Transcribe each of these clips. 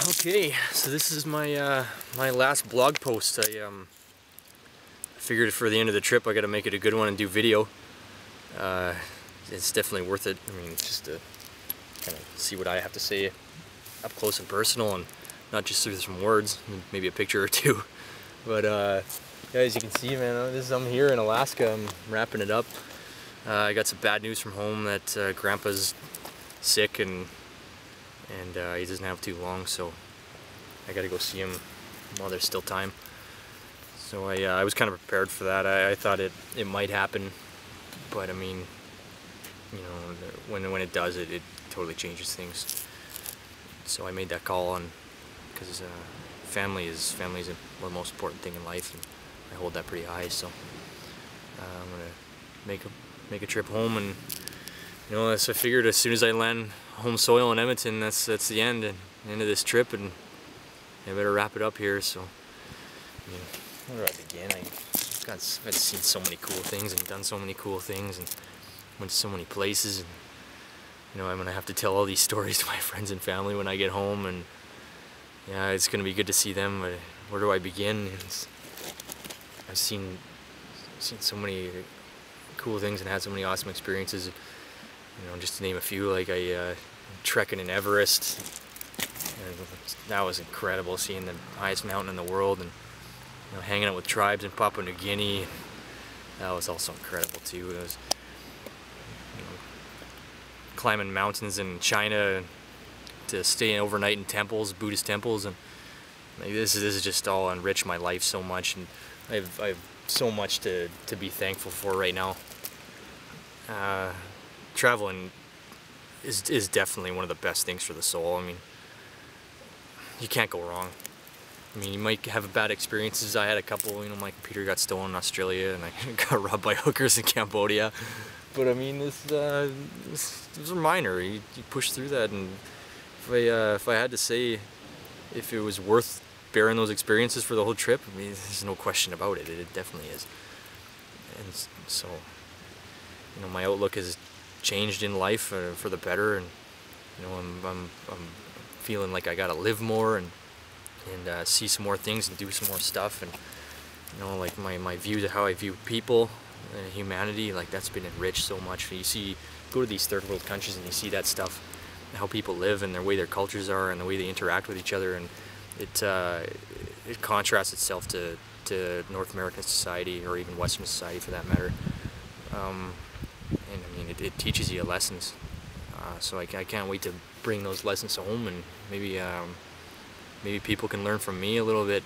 Okay, so this is my my last blog post. I figured for the end of the trip I got to make it a good one and do video. It's definitely worth it. I mean, just to kind of see what I have to say up close and personal, and not just through some words, maybe a picture or two. But yeah, as you can see, man, I'm here in Alaska. I'm wrapping it up. I got some bad news from home that Grandpa's sick and he doesn't have too long, so I gotta go see him while there's still time. So I was kind of prepared for that. I thought it might happen, but I mean, you know, when it does, it totally changes things. So I made that call on because family is the most important thing in life, and I hold that pretty high. So I'm gonna make a trip home, and you know, so I figured as soon as I land home soil in Edmonton, that's the end of this trip, and I better wrap it up here. So, I mean, where do I begin? I've seen so many cool things and done so many cool things and went to so many places, and you know, I'm gonna have to tell all these stories to my friends and family when I get home, and yeah, it's gonna be good to see them. But where do I begin? I've seen so many cool things and had so many awesome experiences. You know, just to name a few, like I trekking in Everest, and that was incredible, seeing the highest mountain in the world, and you know, hanging out with tribes in Papua New Guinea. That was also incredible too. It was, you know, climbing mountains in China to stay overnight in temples, Buddhist temples, and like, this is just all enriched my life so much, and I have so much to be thankful for right now. Traveling is definitely one of the best things for the soul. I mean, you can't go wrong. I mean, you might have bad experiences. I had a couple, you know, my computer got stolen in Australia, and I got robbed by hookers in Cambodia. But I mean, this are minor. You push through that, and if I had to say if it was worth bearing those experiences for the whole trip, I mean, there's no question about it. It definitely is. And so, you know, my outlook has changed in life for the better, and you know, I'm feeling like I gotta live more and see some more things and do some more stuff, and you know, like my view to how I view people and humanity, like that's been enriched so much. You go to these third world countries and you see that stuff, how people live and the way their cultures are and the way they interact with each other, and it contrasts itself to North American society, or even Western society for that matter. And I mean, it teaches you lessons, so I can't wait to bring those lessons home, and maybe people can learn from me a little bit,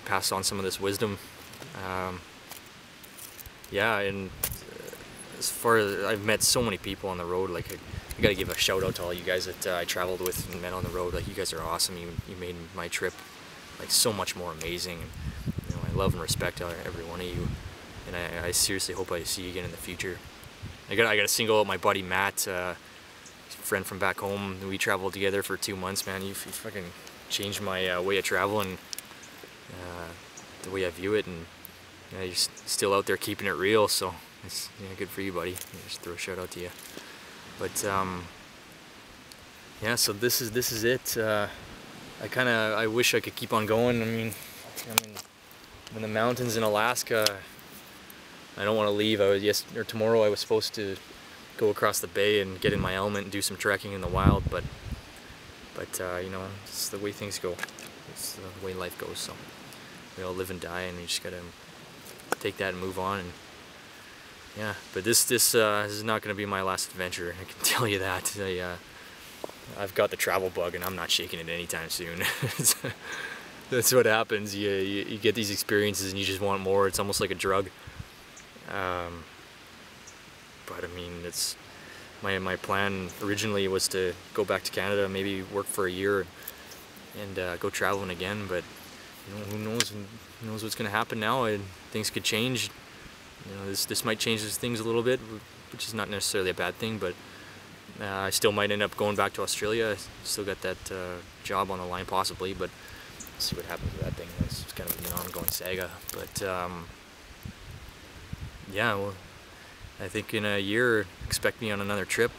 pass on some of this wisdom. Yeah, and as far as I've met so many people on the road, like I gotta give a shout out to all you guys that I traveled with and met on the road. Like, you guys are awesome. You made my trip like so much more amazing, and you know, I love and respect every one of you. And I seriously hope I see you again in the future. I gotta single out my buddy Matt, friend from back home. We traveled together for 2 months, man. You fucking changed my way of traveling, the way I view it, and you know, you're still out there keeping it real. So it's, yeah, good for you, buddy. Just throw a shout out to you. But yeah, so this is it. I wish I could keep on going. I mean, in the mountains in Alaska, I don't want to leave. Tomorrow I was supposed to go across the bay and get in my element and do some trekking in the wild, but you know, it's the way things go. It's the way life goes. So we all live and die, and we just gotta take that and move on. And yeah, but this is not going to be my last adventure. I can tell you that. I've got the travel bug, and I'm not shaking it anytime soon. That's what happens. You get these experiences, and you just want more. It's almost like a drug. But I mean, it's my plan originally was to go back to Canada, maybe work for a year, and go traveling again. But you know, who knows what's going to happen now, and things could change. You know, this might change things a little bit, which is not necessarily a bad thing. But I still might end up going back to Australia. I still got that job on the line, possibly. But we'll see what happens with that thing. It's kind of an ongoing saga. But yeah, well, I think in a year, expect me on another trip.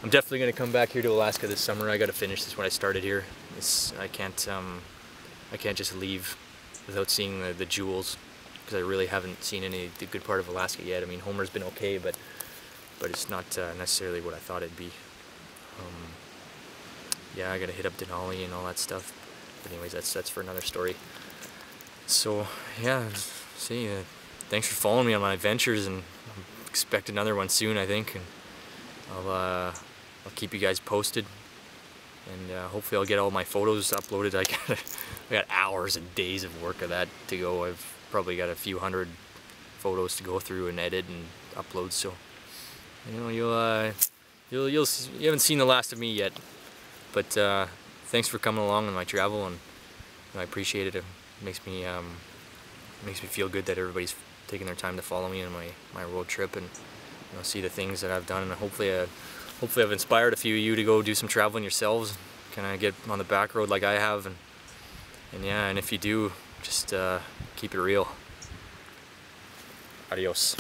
I'm definitely gonna come back here to Alaska this summer. I gotta finish this what I started here. I can't just leave without seeing the jewels, because I really haven't seen the good part of Alaska yet. I mean, Homer's been okay, but it's not necessarily what I thought it'd be. Yeah, I gotta hit up Denali and all that stuff. But anyways, that's for another story. So yeah, see, thanks for following me on my adventures, and expect another one soon, I think. And I'll keep you guys posted, and hopefully I'll get all my photos uploaded. I got hours and days of work of that to go. I've probably got a few hundred photos to go through and edit and upload. So you know, you haven't seen the last of me yet. But thanks for coming along on my travel, and I appreciate it. It makes me feel good that everybody's taking their time to follow me on my road trip, and you know, see the things that I've done. And hopefully I've inspired a few of you to go do some traveling yourselves, kind of get on the back road like I have. And yeah, and if you do, just keep it real. Adios.